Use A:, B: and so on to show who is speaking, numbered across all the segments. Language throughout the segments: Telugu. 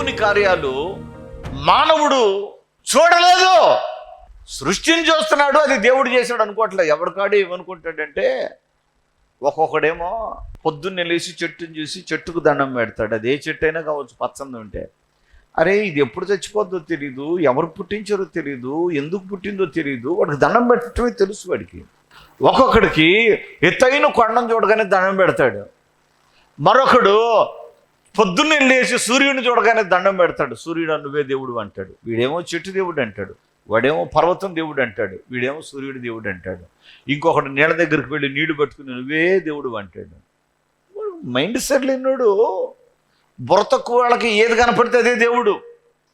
A: దేవుని కార్యాలు మానవుడు చూడలేదు. సృష్టిని చూస్తున్నాడు, అది దేవుడు చేశాడు అనుకోవట్లేదు. ఎవరికాడు ఏమనుకుంటాడంటే, ఒక్కొక్కడేమో పొద్దున్నే లేచి చెట్టుని చూసి చెట్టుకు దండం పెడతాడు. అది ఏ చెట్టు అయినా కావచ్చు, పచ్చంది ఉంటే. అరే ఇది ఎప్పుడు చచ్చిపోద్దో తెలీదు, ఎవరు పుట్టించారో తెలీదు, ఎందుకు పుట్టిందో తెలీదు, వాడికి దండం పెట్టడమే తెలుసు వాడికి. ఒక్కొక్కడికి ఎత్తైన కొండను చూడగానే దండం పెడతాడు. మరొకడు పొద్దున్నే లేచి సూర్యుడిని చూడగానే దండం పెడతాడు. సూర్యుడు నువ్వే దేవుడు అంటాడు. వీడేమో చెట్టు దేవుడు అంటాడు, వాడేమో పర్వతం దేవుడు అంటాడు, వీడేమో సూర్యుడి దేవుడు అంటాడు. ఇంకొకటి నీళ్ళ దగ్గరికి వెళ్ళి నీళ్లు పట్టుకుని నువ్వే దేవుడు అంటాడు. మైండ్ సెట్ లేనివాడు, బుర్ర తక్కువ వాళ్ళకి ఏది కనపడితే అదే దేవుడు.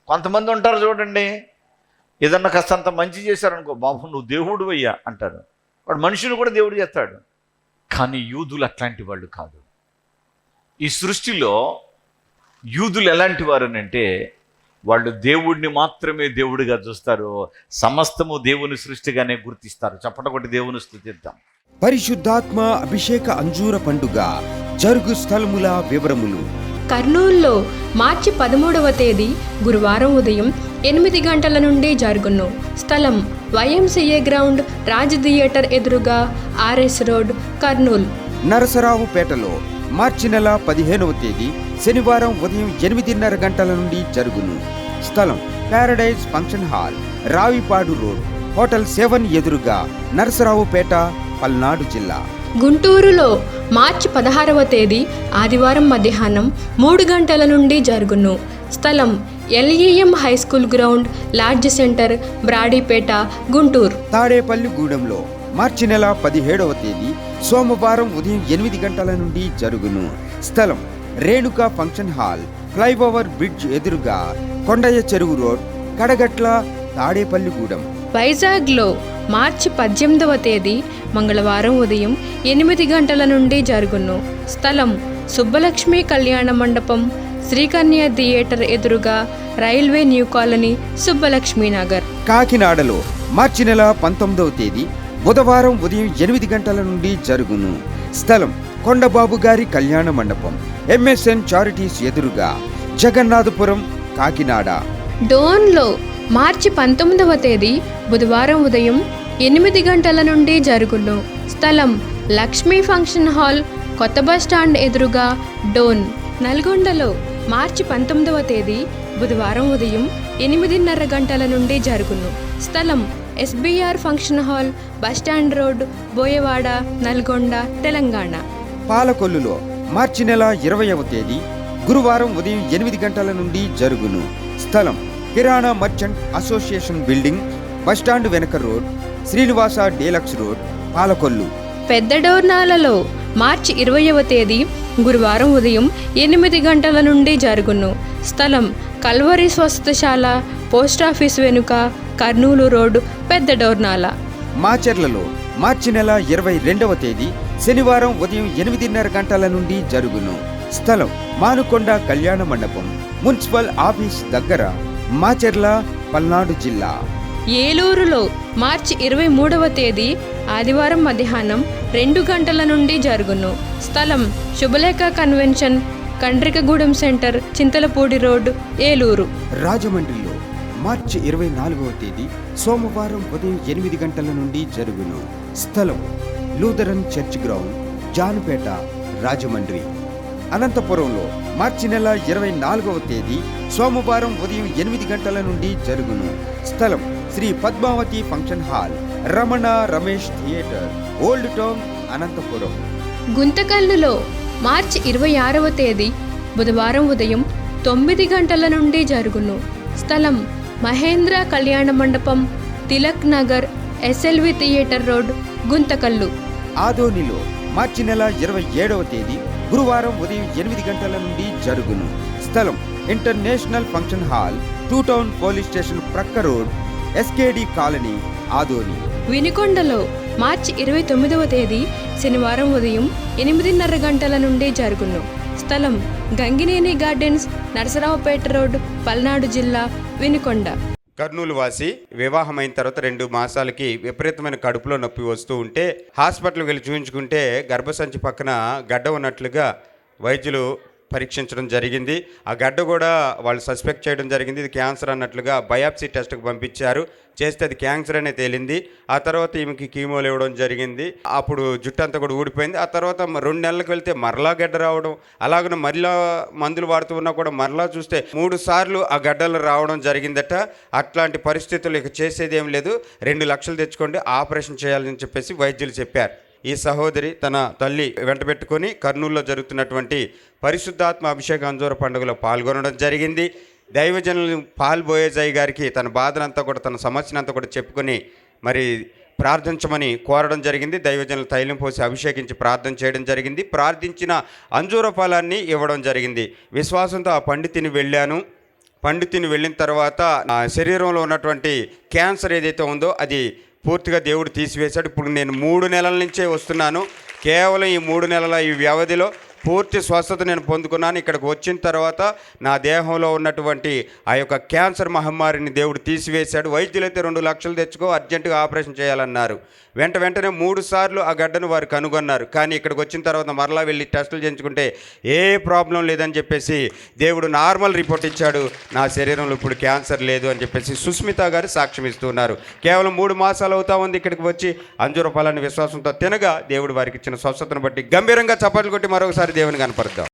A: కొంతమంది ఉంటారు చూడండి, ఏదన్నా కాస్తంత మంచి చేశారనుకో, బాబు నువ్వు దేవుడు అయ్యా అంటారు. వాడు మనుషులు కూడా దేవుడు చేస్తాడు. కానీ యూదులు అట్లాంటి వాళ్ళు కాదు. ఈ సృష్టిలో యూదులు ఎలాంటి వారనంటే, వాళ్ళు దేవుడిని మాత్రమే దేవుడిగా చూస్తారు, సమస్తము దేవుని సృష్టిగానే గుర్తిస్తారు. చప్పట కొట్టి దేవుని స్తుతిద్దాం.
B: పరిశుద్ధాత్మ అభిషేక అంజూర పండుగ జరుగు స్థలముల వివరములు.
C: కర్నూలులో మార్చి 13వ తేదీ గురువారం ఉదయం 8 గంటల నుండి జరుగును. స్థలం YMCA గ్రౌండ్, రాజ్ థియేటర్ ఎదురుగా, RS రోడ్, కర్నూలు.
B: నరసరావుపేటలో మార్చి నెల 15వ తేదీ శనివారం ఉదయం 8:30 గంటల నుండి జరుగును. స్థలం Paradise function hall, Ravipadu road, hotel 7 ఎదురుగా, నరసరావుపేట, పల్నాడు జిల్లా.
C: గుంటూరులో మార్చి 16వ తేదీ ఆదివారం మధ్యాహ్నం 3 గంటల నుండి జరుగును. స్థలం LEM high school ground, lodge centre, Brodipet, Guntur.
B: తాడేపల్లిగూడెంలో మార్చి నెల 17వ తేదీ సోమవారం ఉదయం 8 గంటల నుండి జరుగును. స్థలం Renuka function hall, flyover bridge ఎదురుగా, కొండయ్య చెరువు రోడ్, కడగట్ల, తాడేపల్లిగూడెం.
C: వైజాగ్లో మార్చి 18వ తేదీ మంగళవారం ఉదయం 8 గంటల నుండి జరుగును. స్థలం సుబ్బలక్ష్మి కళ్యాణ మండపం, శ్రీకన్య థియేటర్ ఎదురుగా, railway new colony, Subbalakshmi Nagar.
B: కాకినాడలో మార్చి నెల 19వ తేదీ బుధవారం ఉదయం 8 గంటల నుండి జరుగును. స్థలం కొండబాబు గారి కళ్యాణ మండపం, MSN చారిటీస్ ఎదురుగా, జగన్నాథపురం, కాకినాడ.
C: డోన్లో మార్చి 19వ తేదీ బుధవారం ఉదయం 8 గంటల నుండి జరుగును. స్థలం లక్ష్మీ ఫంక్షన్ హాల్, కొత్త బస్టాండ్ ఎదురుగా, డోన్. నల్గొండలో మార్చి 19వ తేదీ బుధవారం ఉదయం 8:30 గంటల నుండి జరుగును. స్థలం SBR function hall, bus stand road, Boyawada, Nalgonda, Telangana.
B: పాలకొల్లులో మార్చి నెల 20వ తేదీ గురువారం ఉదయం 8 గంటల నుండి జరుగును. స్థలం కిరాణా మర్చెంట్ అసోసియేషన్ బిల్డింగ్, బస్టాండ్ వెనక road, Srinivasa deluxe road, Palakollu.
C: పెద్ద డోర్నాలలో మార్చి 20వ తేదీ గురువారం ఉదయం 8 గంటల నుండి జరుగును. స్థలం కల్వరి స్వస్థశాల, పోస్టాఫీస్ వెనుక, కర్నూలు రోడ్, పెద్ద డోర్నాల.
B: మాచెర్లలో మార్చి నెల 22వ తేదీ శనివారం ఉదయం 8:30 గంటల నుండి జరుగును. స్థలం మానుకొండ కళ్యాణ మండపం, మున్సిపల్ ఆఫీస్ దగ్గర, మాచెర్ల, పల్నాడు జిల్లా.
C: ఏలూరులో మార్చి 23వ తేదీ ఆదివారం మధ్యాహ్నం 2 గంటల నుండి జరుగును. స్థలం Subhalekha convention, Kandrikagudem centre, Chintalapudi road, Eluru.
B: రాజమండ్రిలో మార్చి 24వ తేదీ సోమవారం ఉదయం 8 గంటల నుండి జరుగును. స్థలం Lutheran church ground, Janupeta, Rajahmundry. అనంతపురంలో మార్చి నెల 24వ తేదీ సోమవారం ఉదయం 8 గంటల నుండి జరుగును. స్థలం Sri Padmavathi function hall, Ramana Ramesh theatre, old town, Anantapuram.
C: గుంతకల్లులో మార్చి 26వ తేదీ బుధవారం ఉదయం 9 గంటల నుండి జరుగును. స్థలం Mahendra Kalyana Mandapam, Tilak Nagar, SLV theatre road, Guntakal.
B: ఆదోనిలో మార్చి నెల 27వ తేదీ గురువారం ఉదయం 8 గంటల నుండి జరుగును. స్థలం international function hall, 2 town police station ప్రక్క రోడ్, SKD కాలనీ, ఆదోని.
C: వినుకొండలో మార్చి 29వ తేదీ శనివారం ఉదయం 8:30 గంటల నుండి జరుగును. స్థలం గంగినేని గార్డెన్స్, నరసరావుపేట రోడ్, పల్నాడు జిల్లా, వినుకొండ.
D: కర్నూలు వాసి వివాహమైన తర్వాత 2 మాసాలకి విపరీతమైన కడుపులో నొప్పి వస్తూ ఉంటే హాస్పిటల్కి వెళ్ళి చూపించుకుంటే గర్భసంచి పక్కన గడ్డ ఉన్నట్లుగా వైద్యులు పరీక్షించడం జరిగింది. ఆ గడ్డ కూడా వాళ్ళు సస్పెక్ట్ చేయడం జరిగింది, ఇది క్యాన్సర్ అన్నట్లుగా బయాప్సీ టెస్ట్కి పంపించారు. చేస్తే అది క్యాన్సర్ అనే తేలింది. ఆ తర్వాత ఈమెకి కీమోలు ఇవ్వడం జరిగింది. అప్పుడు జుట్టు అంతా కూడా ఊడిపోయింది. ఆ తర్వాత 2 నెలలకు వెళ్తే మరలా గడ్డ రావడం, అలాగనే మరలా మందులు వాడుతూ ఉన్నా కూడా మరలా చూస్తే 3 సార్లు ఆ గడ్డలు రావడం జరిగిందట. అట్లాంటి పరిస్థితులు ఇక చేసేది ఏం లేదు, 2 లక్షలు తెచ్చుకోండి, ఆపరేషన్ చేయాలని చెప్పేసి వైద్యులు చెప్పారు. ఈ సహోదరి తన తల్లి వెంట పెట్టుకొని కర్నూలులో జరుగుతున్నటువంటి పరిశుద్ధాత్మ అభిషేక అంజూర పండుగలో పాల్గొనడం జరిగింది. దైవజనులు పాల్ బోయేజాయి గారికి తన బాధనంతా కూడా, తన సమస్యనంతా కూడా చెప్పుకొని మరి ప్రార్థించమని కోరడం జరిగింది. దైవజనులు తైలం పోసి అభిషేకించి ప్రార్థన చేయడం జరిగింది. ప్రార్థించిన అంజూర ఫలాన్ని ఇవ్వడం జరిగింది. విశ్వాసంతో ఆ పండితుని వెళ్ళిన తర్వాత నా శరీరంలో ఉన్నటువంటి క్యాన్సర్ ఏదైతే ఉందో అది పూర్తిగా దేవుడు తీసివేశాడు. ఇప్పుడు నేను 3 నెలల నుంచే వస్తున్నాను. కేవలం ఈ 3 నెలల ఈ వ్యవధిలో పూర్తి స్వస్థత నేను పొందుకున్నాను. ఇక్కడికి వచ్చిన తర్వాత నా దేహంలో ఉన్నటువంటి ఆ యొక్క క్యాన్సర్ మహమ్మారిని దేవుడు తీసివేశాడు. వైద్యులైతే 2 లక్షలు తెచ్చుకో, అర్జెంటుగా ఆపరేషన్ చేయాలన్నారు. వెంటనే 3 సార్లు ఆ గడ్డను వారు కనుగొన్నారు. కానీ ఇక్కడికి వచ్చిన తర్వాత మరలా వెళ్ళి టెస్టులు చేయించుకుంటే ఏ ప్రాబ్లం లేదని చెప్పేసి దేవుడు నార్మల్ రిపోర్ట్ ఇచ్చాడు. నా శరీరంలో ఇప్పుడు క్యాన్సర్ లేదు అని చెప్పేసి సుస్మిత గారు సాక్ష్యం ఇస్తున్నారు. కేవలం 3 మాసాలు అవుతా ఉంది ఇక్కడికి వచ్చి అంజూర ఫలాన్ని విశ్వాసంతో తినగా దేవుడు వారికి ఇచ్చిన స్వస్థతను బట్టి గంభీరంగా చప్పట్లు కొట్టి మరొకసారి దేవుని కనపరుద్దాం.